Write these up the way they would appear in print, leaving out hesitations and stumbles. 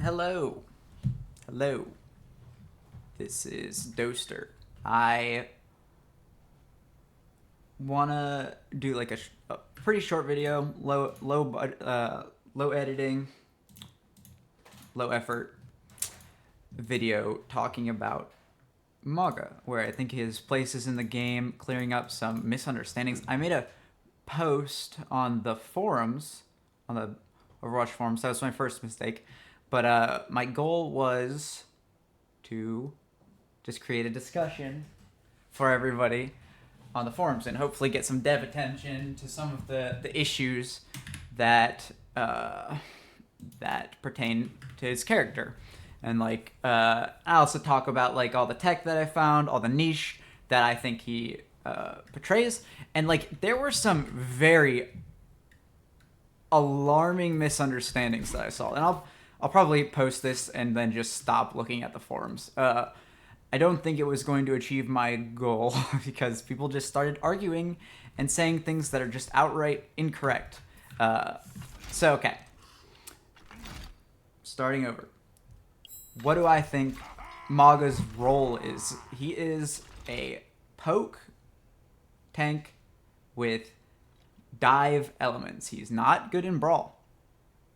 Hello. Hello. This is Doster. I wanna do like a pretty short video, low editing, low effort video talking about Mauga, where I think his place is in the game, clearing up some misunderstandings. I made a post on the forums, on the Overwatch forums. That was my first mistake. But my goal was to just create a discussion for everybody on the forums and hopefully get some dev attention to some of the issues that that pertain to his character. And I also talk about like all the tech that I found, all the niche that I think he portrays, and like there were some very alarming misunderstandings that I saw, and I'll probably post this and then just stop looking at the forums. I don't think it was going to achieve my goal because people just started arguing and saying things that are just outright incorrect. Okay. Starting over. What do I think Mauga's role is? He is a poke tank with dive elements. He's not good in Brawl.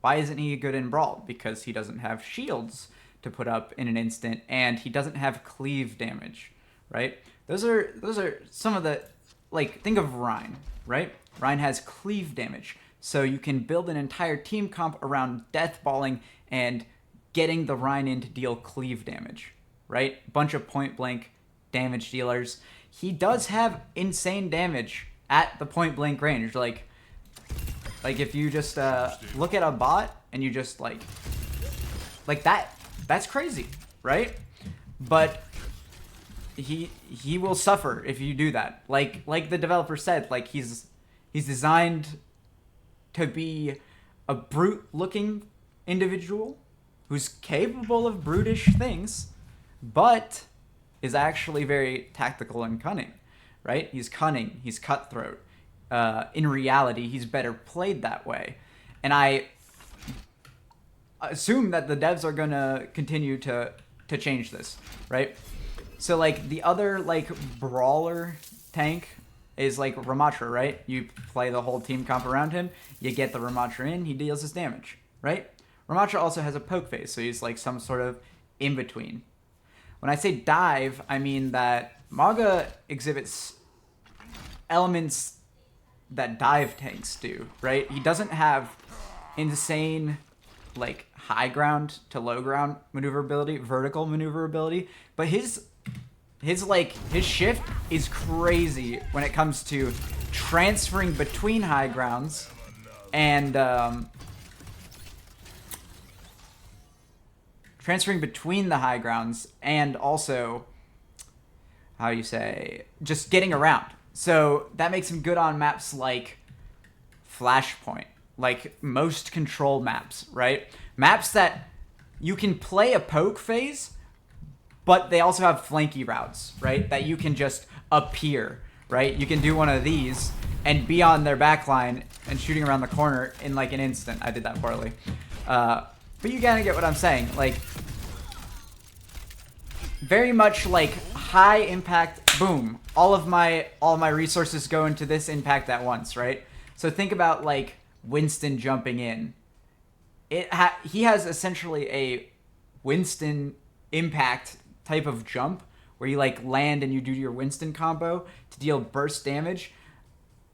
Why isn't he good in Brawl? Because he doesn't have shields to put up in an instant, and he doesn't have cleave damage, right? Those are some of the, like, think of Rhine, right? Rhine has cleave damage, so you can build an entire team comp around deathballing and getting the Rhine in to deal cleave damage, right? Bunch of point blank damage dealers. He does have insane damage at the point blank range, like if you just look at a bot and you just like that's crazy, right? But he will suffer if you do that. Like the developer said, like he's designed to be a brute looking individual who's capable of brutish things, but is actually very tactical and cunning, right? He's cunning, he's cutthroat. In reality, he's better played that way. And I assume that the devs are gonna continue to change this, right? So like the other like brawler tank is like Ramatra, right? You play the whole team comp around him, you get the Ramatra in, he deals his damage, right? Ramatra also has a poke phase, so he's like some sort of in-between. When I say dive, I mean that Mauga exhibits elements that dive tanks do, right? He doesn't have insane like high ground to low ground maneuverability, vertical maneuverability, but his shift is crazy when it comes to transferring between high grounds and transferring between the high grounds and also how you say just getting around. So that makes him good on maps like Flashpoint, like most control maps, right? Maps that you can play a poke phase, but they also have flanky routes, right? That you can just appear, right? You can do one of these and be on their backline and shooting around the corner in like an instant. I did that poorly. But you kind of get what I'm saying. Like, very much like high impact, boom. All of my resources go into this impact at once, right? So think about like Winston jumping in. He has essentially a Winston impact type of jump where you like land and you do your Winston combo to deal burst damage,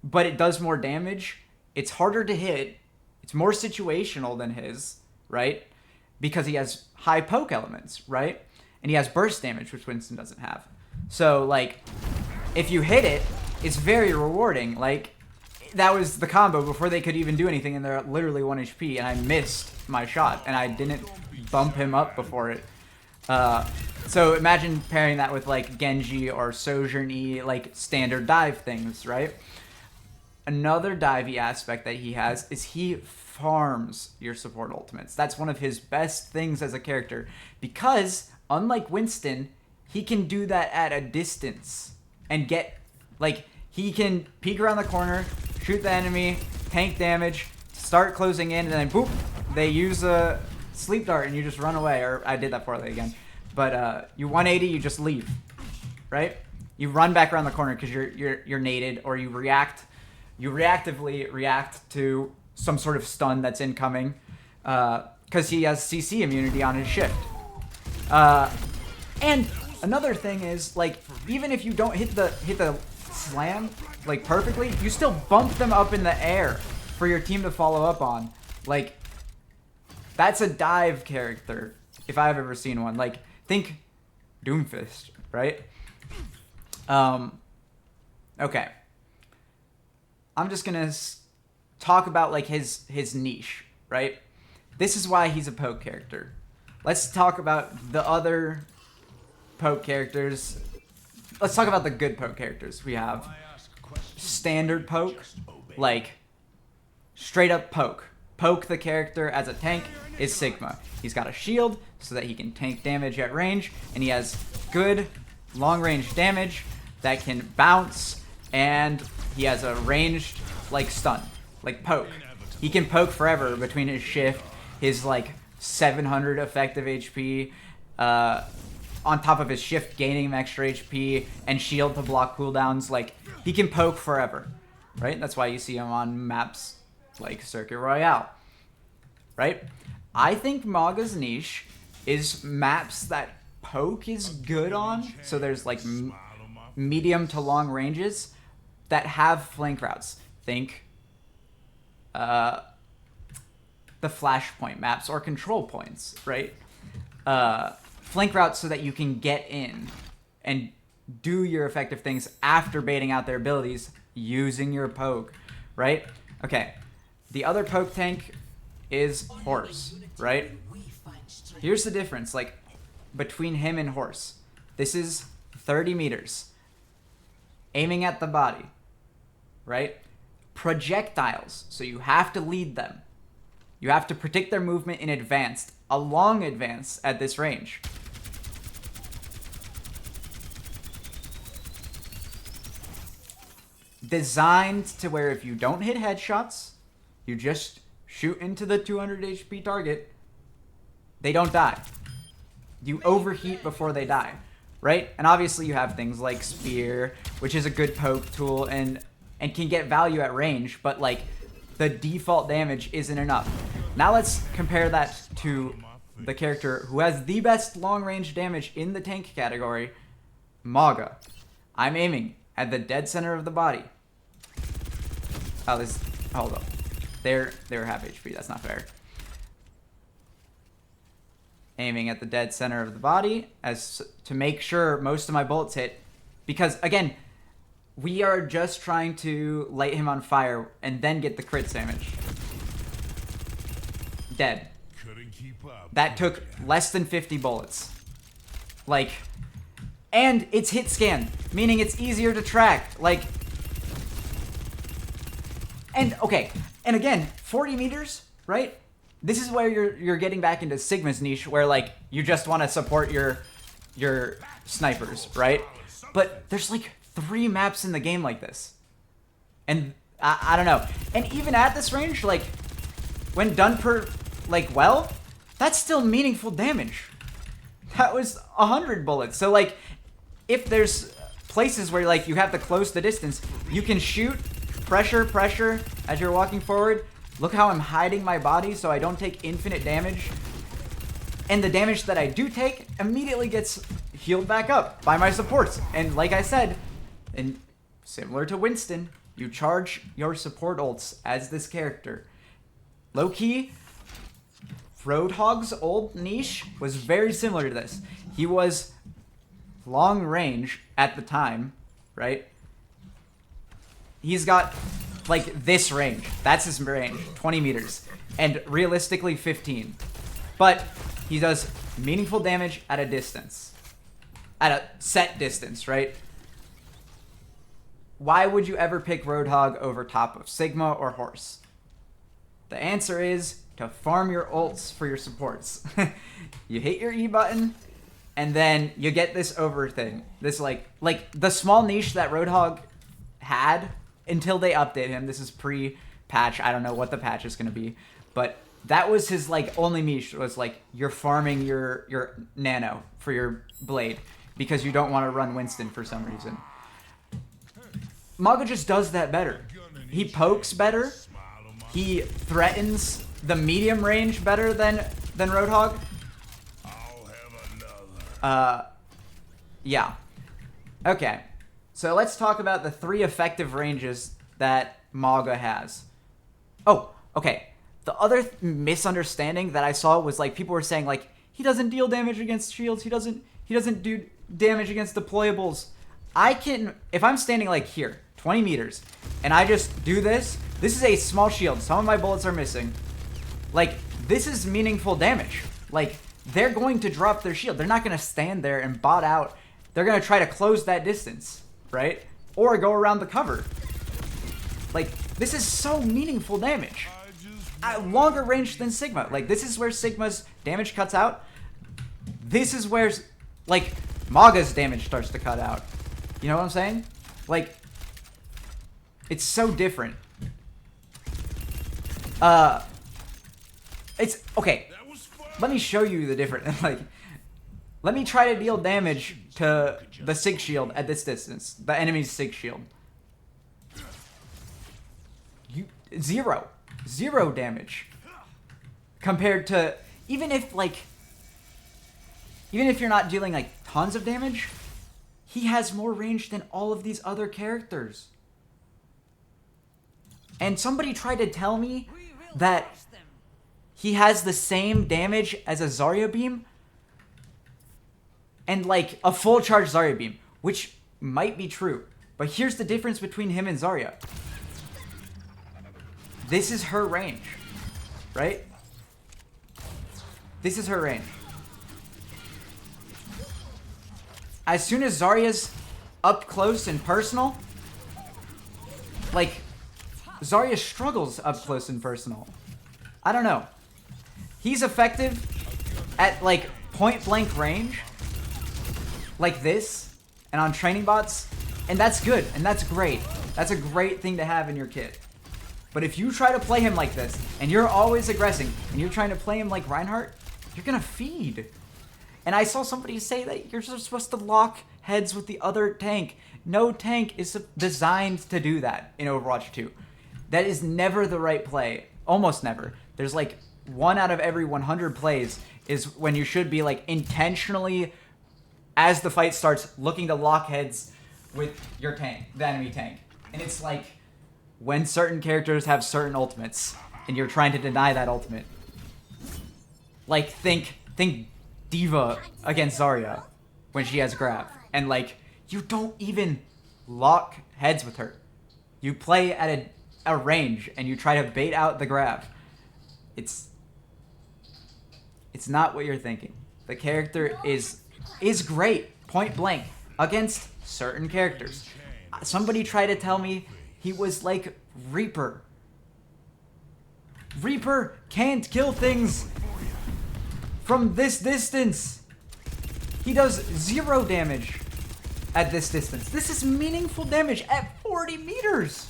but it does more damage. It's harder to hit. It's more situational than his, right? Because he has high poke elements, right? And he has burst damage, which Winston doesn't have. So, like, if you hit it, it's very rewarding. Like, that was the combo before they could even do anything, and they're at literally 1 HP, and I missed my shot, and I didn't bump him up before it. So imagine pairing that with, like, Genji or Sojourn-y, like, standard dive things, right? Another divey aspect that he has is he farms your support ultimates. That's one of his best things as a character, because unlike Winston, he can do that at a distance and get, like, he can peek around the corner, shoot the enemy, tank damage, start closing in, and then boop, they use a sleep dart and you just run away. Or I did that poorly again. But you 180, you just leave, right? You run back around the corner because you're naded, or you reactively react to some sort of stun that's incoming, because he has CC immunity on his shift. And another thing is, like, even if you don't hit the slam like perfectly, you still bump them up in the air for your team to follow up on. Like, that's a dive character if I've ever seen one. Like, think Doomfist, right? Okay. I'm just gonna talk about like his niche, right? This is why he's a poke character. Let's talk about the other poke characters. Let's talk about the good poke characters. We have standard poke, like straight up poke. Poke the character as a tank is Sigma. He's got a shield so that he can tank damage at range, and he has good long range damage that can bounce, and he has a ranged like stun, like poke. He can poke forever between his shift, his like 700 effective HP, on top of his shift gaining him extra HP, and shield to block cooldowns. Like, he can poke forever, right? That's why you see him on maps like Circuit Royale, right? I think Mauga's niche is maps that poke is good on. So there's like medium to long ranges that have flank routes. Think the flashpoint maps or control points, right? Flank routes so that you can get in and do your effective things after baiting out their abilities using your poke, right? Okay, the other poke tank is Horse, right? Here's the difference, like, between him and Horse. This is 30 meters. Aiming at the body, right? Projectiles, so you have to lead them. You have to predict their movement in advance, a long advance at this range. Designed to where if you don't hit headshots, you just shoot into the 200 HP target, they don't die. You overheat before they die, right? And obviously you have things like Spear, which is a good poke tool and can get value at range, but like the default damage isn't enough. Now let's compare that to the character who has the best long range damage in the tank category, Mauga. I'm aiming at the dead center of the body. Oh, hold up. They're half HP, that's not fair. Aiming at the dead center of the body as to make sure most of my bullets hit, because again, we are just trying to light him on fire and then get the crit damage. Dead. That took less than 50 bullets. Like, and it's hit scan, meaning it's easier to track. Like, and okay, and again, 40 meters, right? This is where you're getting back into Sigma's niche, where like you just want to support your snipers, right? But there's like 3 maps in the game like this, and I don't know. And even at this range, like when done well, that's still meaningful damage. That was 100 bullets. So like, if there's places where like you have to close the distance, you can shoot pressure as you're walking forward. Look how I'm hiding my body so I don't take infinite damage. And the damage that I do take immediately gets healed back up by my supports. And like I said, and similar to Winston, you charge your support ults as this character. Low-key, Roadhog's old niche was very similar to this. He was long range at the time, right? He's got like this range. That's his range, 20 meters. And realistically 15. But he does meaningful damage at a distance. At a set distance, right? Why would you ever pick Roadhog over top of Sigma or Horse? The answer is to farm your ults for your supports. You hit your E button, and then you get this over thing. This like the small niche that Roadhog had until they update him. This is pre-patch. I don't know what the patch is going to be. But That was his like only niche, was like you're farming your nano for your blade because you don't want to run Winston for some reason. Mauga just does that better. He pokes better. He threatens the medium range better than Roadhog. Yeah. Okay. So let's talk about the 3 effective ranges that Mauga has. Oh, okay. The other misunderstanding that I saw was like people were saying like he doesn't deal damage against shields. He doesn't do damage against deployables. I can, if I'm standing like here, 20 meters, and I just do this. This is a small shield. Some of my bullets are missing. Like, this is meaningful damage. Like, they're going to drop their shield. They're not going to stand there and bot out. They're going to try to close that distance, right? Or go around the cover. Like, this is so meaningful damage. Longer range than Sigma. Like, this is where Sigma's damage cuts out. This is where, like, Mauga's damage starts to cut out. You know what I'm saying? Like, it's so different. It's okay. Let me show you the difference. Like, let me try to deal damage to the Sig shield at this distance. The enemy's Sig shield. Zero damage. Compared to, even if you're not dealing like tons of damage, he has more range than all of these other characters. And somebody tried to tell me that he has the same damage as a Zarya beam and like a full charge Zarya beam, which might be true. But here's the difference between him and Zarya. This is her range, right? This is her range. As soon as Zarya's up close and personal, like, Zarya struggles up close and personal. I don't know. He's effective at, like, point blank range, like this, and on training bots, and that's good, and that's great. That's a great thing to have in your kit. But if you try to play him like this, and you're always aggressing, and you're trying to play him like Reinhardt, you're gonna feed. And I saw somebody say that you're supposed to lock heads with the other tank. No tank is designed to do that in Overwatch 2. That is never the right play. Almost never. There's like 1 out of every 100 plays is when you should be like intentionally, as the fight starts, looking to lock heads with your tank, the enemy tank. And it's like when certain characters have certain ultimates and you're trying to deny that ultimate. Like think Diva against Zarya when she has grab, and like you don't even lock heads with her. You play at a range and you try to bait out the grab. It's not what you're thinking. The character is great point blank against certain characters. Somebody tried to tell me he was like Reaper. Reaper can't kill things from this distance. He does 0 damage at this distance. This is meaningful damage at 40 meters.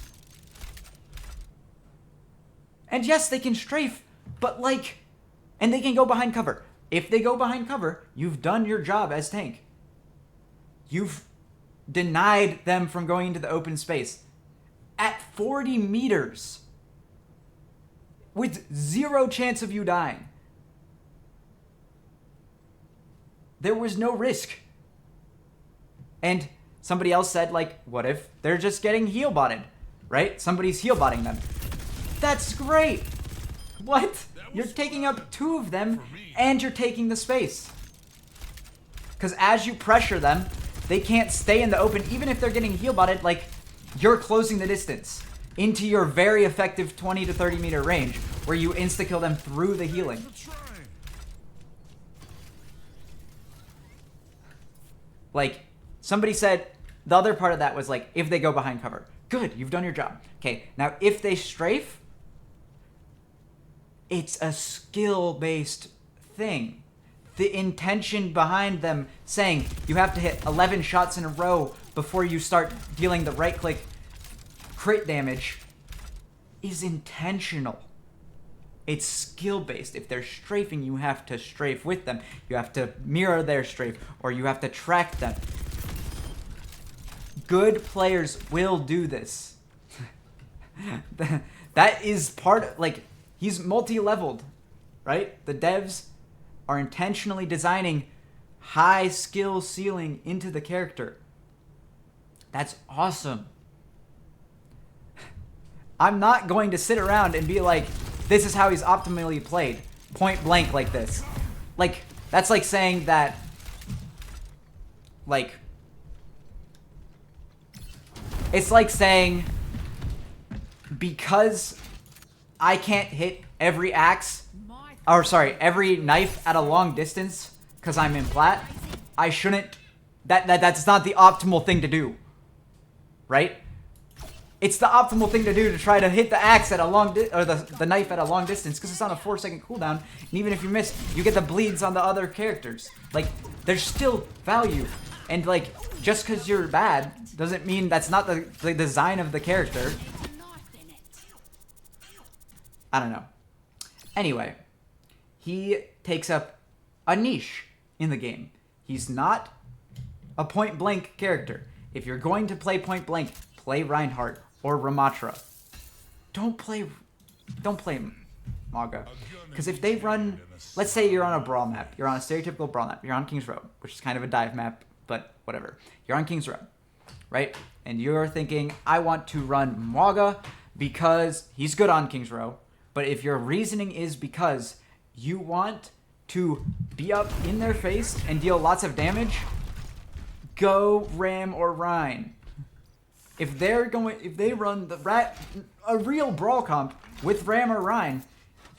And yes, they can strafe, but like, and they can go behind cover. If they go behind cover, you've done your job as tank. You've denied them from going into the open space. At 40 meters, with 0 chance of you dying. There was no risk. And somebody else said, like, what if they're just getting heal botted, right? Somebody's heal botting them. That's great. What? You're taking up 2 of them and you're taking the space. Because as you pressure them, they can't stay in the open. Even if they're getting heal botted, like, you're closing the distance into your very effective 20 to 30 meter range where you insta-kill them through the healing. Like, somebody said, the other part of that was like, if they go behind cover. Good, you've done your job. Okay, now if they strafe, it's a skill-based thing. The intention behind them saying you have to hit 11 shots in a row before you start dealing the right-click crit damage is intentional. It's skill-based. If they're strafing, you have to strafe with them. You have to mirror their strafe, or you have to track them. Good players will do this. That is part of, like, he's multi-leveled, right? The devs are intentionally designing high skill ceiling into the character. That's awesome. I'm not going to sit around and be like, this is how he's optimally played, point blank like this. Like, that's like saying that, like, it's like saying, because I can't hit every axe, or sorry, every knife at a long distance, because I'm in plat, I shouldn't, that's not the optimal thing to do, right? It's the optimal thing to do to try to hit the axe at a long or the knife at a long distance, because it's on a 4-second cooldown, and even if you miss, you get the bleeds on the other characters. Like, there's still value, and like, just because you're bad doesn't mean that's not the design of the character. I don't know. Anyway, he takes up a niche in the game. He's not a point-blank character. If you're going to play point-blank, play Reinhardt or Ramatra. Don't play Mauga. Because if they run, let's say you're on a brawl map. You're on a stereotypical brawl map. You're on King's Road, which is kind of a dive map, but whatever. You're on King's Road, right? And you're thinking, I want to run Mauga because he's good on King's Row. But if your reasoning is because you want to be up in their face and deal lots of damage, go Ram or Rein. If they run a real brawl comp with Ram or Rein,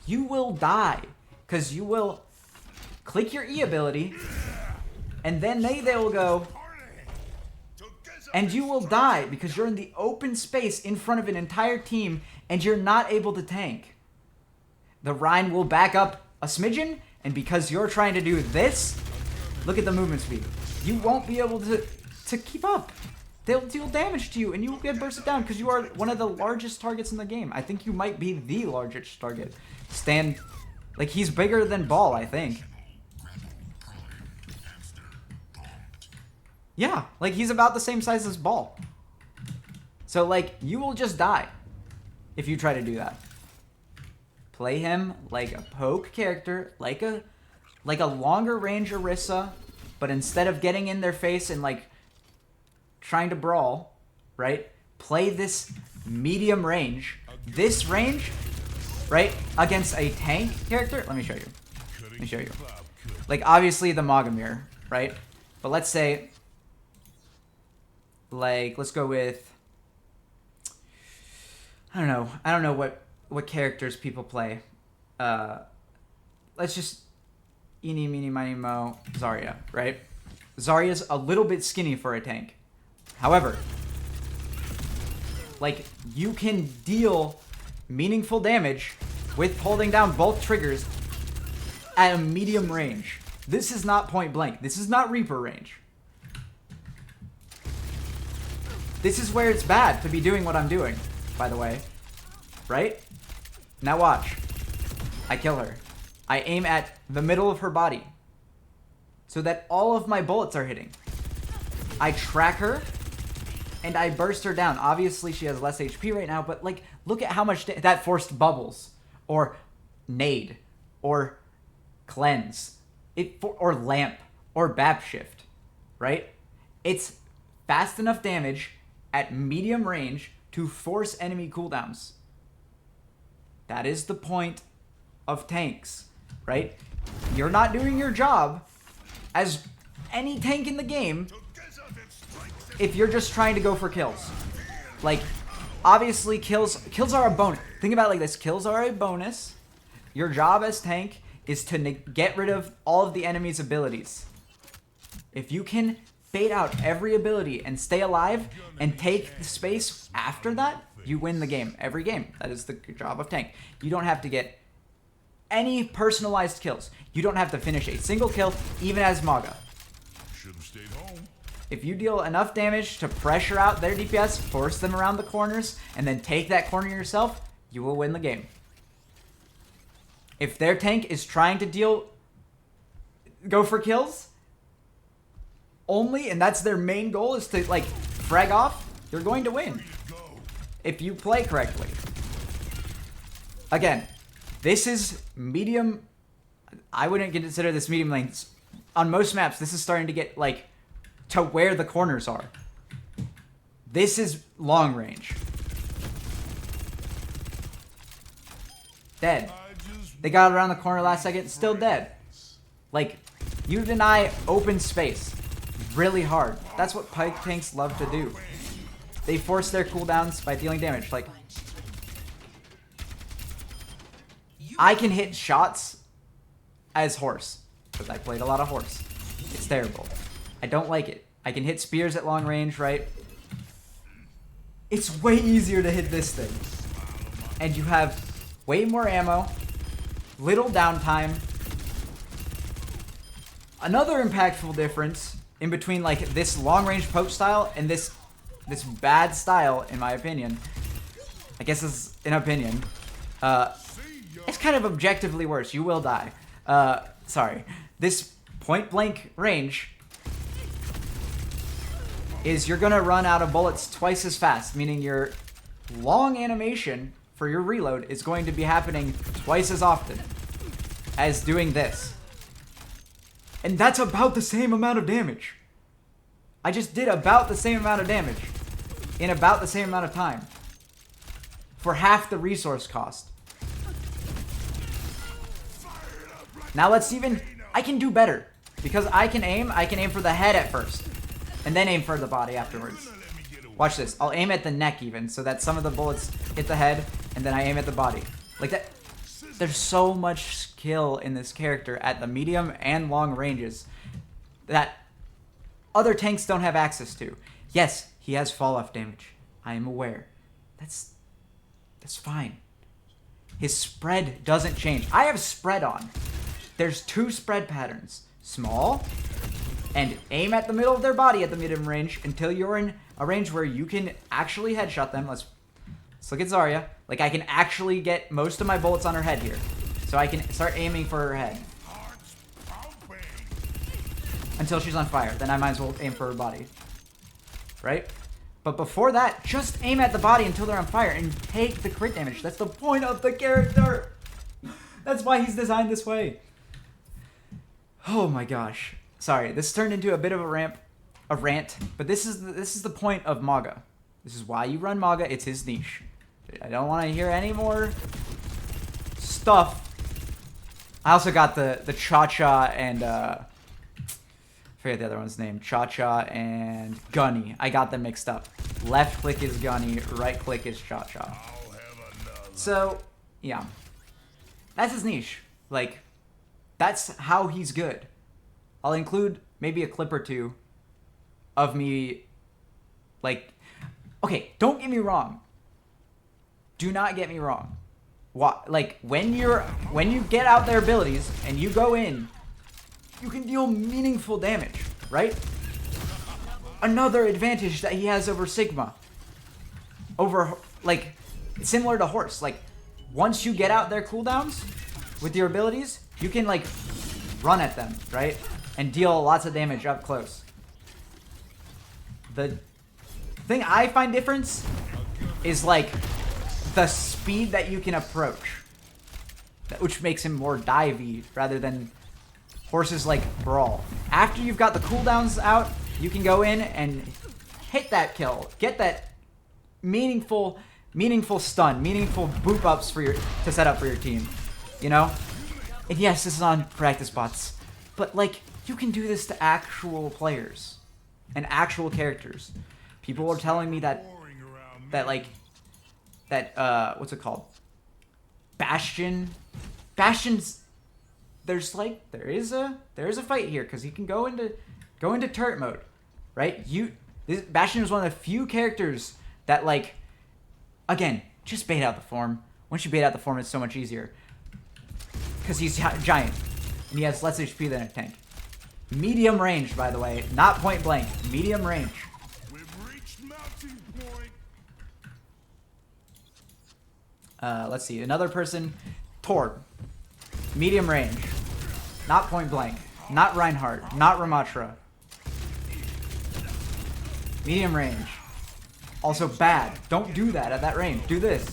you will die, because you will click your E ability, and then they will go, and you will die because you're in the open space in front of an entire team, and you're not able to tank. The Rein will back up a smidgen, and because you're trying to do this, look at the movement speed. You won't be able to keep up. They'll deal damage to you, and you will get bursted down because you are one of the largest targets in the game. I think you might be the largest target. Like, he's bigger than Ball, I think. Yeah, like, he's about the same size as Ball. So, like, you will just die if you try to do that. Play him like a poke character, like a longer range Orisa, but instead of getting in their face and, like, trying to brawl, right? Play this medium range. This range, right? Against a tank character. Let me show you. Like, obviously the Mauga mirror, right? But let's say, like, let's go with, I don't know what characters people play. Let's just eeny, meeny, miny, mo, Zarya, right? Zarya's a little bit skinny for a tank. However, like, you can deal meaningful damage with holding down both triggers at a medium range. This is not point blank. This is not Reaper range. This is where it's bad to be doing what I'm doing, by the way. Right? Now watch. I kill her. I aim at the middle of her body so that all of my bullets are hitting. I track her and I burst her down. Obviously, she has less HP right now, but, like, look at how much that forced bubbles, or nade, or cleanse, or lamp, or bap shift, right? It's fast enough damage at medium range to force enemy cooldowns. That is the point of tanks, right? You're not doing your job as any tank in the game if you're just trying to go for kills. Like, obviously kills are a bonus. Think about it like this. Kills are a bonus. Your job as tank is to get rid of all of the enemy's abilities. If you can bait out every ability and stay alive and take the space after that, you win the game. Every game. That is the job of tank. You don't have to get any personalized kills. You don't have to finish a single kill, even as Mauga. Should have stayed home. If you deal enough damage to pressure out their DPS, force them around the corners, and then take that corner yourself, you will win the game. If their tank is trying to go for kills only, and that's their main goal, is to like frag off, you're going to win if you play correctly. Again, this is medium. I wouldn't consider this medium lane. On most maps, this is starting to get like to where the corners are. This is long range. Dead. They got around the corner last second, still dead. Like, you deny open space really hard. That's what pike tanks love to do. They force their cooldowns by dealing damage. Like, I can hit shots as horse, because I played a lot of horse. It's terrible. I don't like it. I can hit spears at long range, right? It's way easier to hit this thing. And you have way more ammo, little downtime. Another impactful difference in between like this long range poke style and this bad style, in my opinion, I guess is an opinion, it's kind of objectively worse. You will die. Sorry. This point blank range is you're gonna run out of bullets twice as fast, meaning your long animation for your reload is going to be happening twice as often as doing this. And that's about the same amount of damage. I just did about the same amount of damage in about the same amount of time for half the resource cost. Now let's even, I can do better because I can aim for the head at first and then aim for the body afterwards. Watch this. I'll aim at the neck even so that some of the bullets hit the head and then I aim at the body. Like that. There's so much skill in this character at the medium and long ranges that other tanks don't have access to. Yes, he has fall off damage. I am aware. That's fine. His spread doesn't change. I have spread on. There's two spread patterns. Small, and aim at the middle of their body at the medium range until you're in a range where you can actually headshot them. Let's look at Zarya. Like, I can actually get most of my bullets on her head here. So I can start aiming for her head. Until she's on fire. Then I might as well aim for her body. Right? But before that, just aim at the body until they're on fire and take the crit damage. That's the point of the character. That's why he's designed this way. Oh my gosh. Sorry, this turned into a bit of a rant. But this is the point of Mauga. This is why you run Mauga. It's his niche. I don't want to hear any more stuff. I also got the Cha-Cha and I forget the other one's name. Cha-Cha and Gunny. I got them mixed up. Left click is Gunny, right click is Cha-Cha. So, yeah. That's his niche. Like, that's how he's good. I'll include maybe a clip or two of me, like, okay, don't get me wrong. Do not get me wrong. Like, when you get out their abilities and you go in, you can deal meaningful damage, right? Another advantage that he has over Sigma. Over, like, similar to Horse. Like, once you get out their cooldowns with your abilities, you can, like, run at them, right? And deal lots of damage up close. The thing I find difference is, like, the speed that you can approach. Which makes him more divey rather than Horse's, like, brawl. After you've got the cooldowns out, you can go in and hit that kill. Get that meaningful stun, meaningful boop ups to set up for your team. You know? And yes, this is on practice bots. But, like, you can do this to actual players. And actual characters. People are telling me that what's it called? Bastion's, there is a fight here, because he can go into turret mode, right? Bastion is one of the few characters that, like, again, just bait out the form. Once you bait out the form, it's so much easier. Because he's giant. And he has less HP than a tank. Medium range, by the way. Not point blank. Medium range. We've reached melting point. Let's see. Another person. Torb. Medium range. Not point blank. Not Reinhardt. Not Ramatra. Medium range. Also bad. Don't do that at that range. Do this.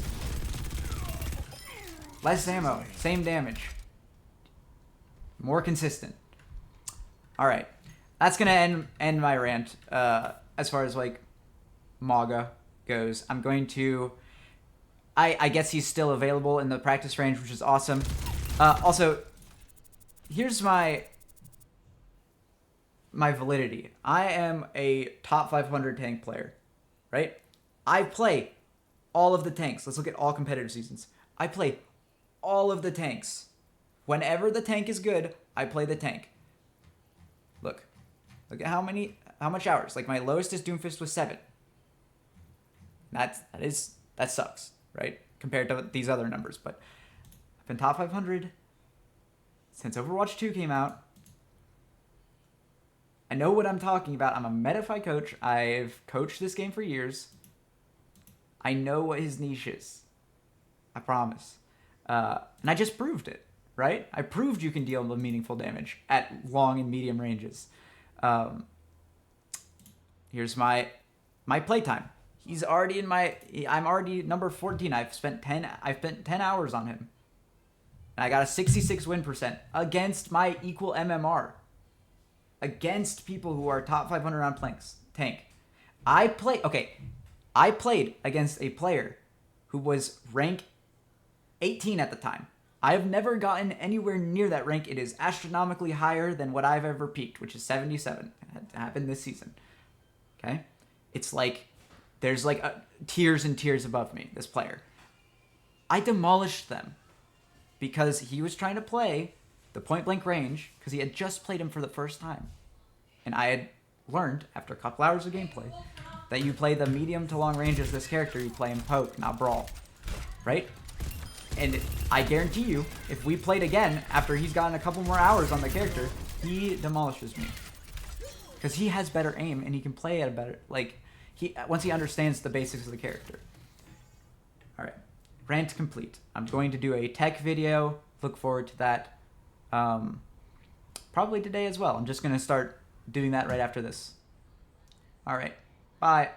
Less ammo. Same damage. More consistent. Alright. That's gonna end my rant as far as like Mauga goes. I'm going to... I guess he's still available in the practice range, which is awesome. Also, here's my validity. I am a top 500 tank player, right? I play all of the tanks. Let's look at all competitive seasons. I play all of the tanks. Whenever the tank is good, I play the tank. Look at how much hours. Like my lowest is Doomfist with 7. That sucks, right? Compared to these other numbers, but I've been top 500 since Overwatch 2 came out. I know what I'm talking about. I'm a Metafy coach. I've coached this game for years. I know what his niche is. I promise. And I just proved it, right? I proved you can deal meaningful damage at long and medium ranges. Here's my playtime. He's already in my... I'm already number 14. I've spent 10 hours on him. And I got a 66 win percent against my equal MMR. Against people who are top 500 round tank. I played against a player who was rank 18 at the time. I've never gotten anywhere near that rank. It is astronomically higher than what I've ever peaked, which is 77. It happened this season. Okay? It's like, there's like tiers and tiers above me, this player. I demolished them because he was trying to play the point blank range because he had just played him for the first time. And I had learned after a couple hours of gameplay that you play the medium to long range as this character, you play him poke, not brawl. Right? And I guarantee you, if we played again after he's gotten a couple more hours on the character, he demolishes me. Because he has better aim and he can play at a better... Like, once he understands the basics of the character. Alright. Rant complete. I'm going to do a tech video. Look forward to that. Probably today as well. I'm just going to start doing that right after this. Alright. Bye.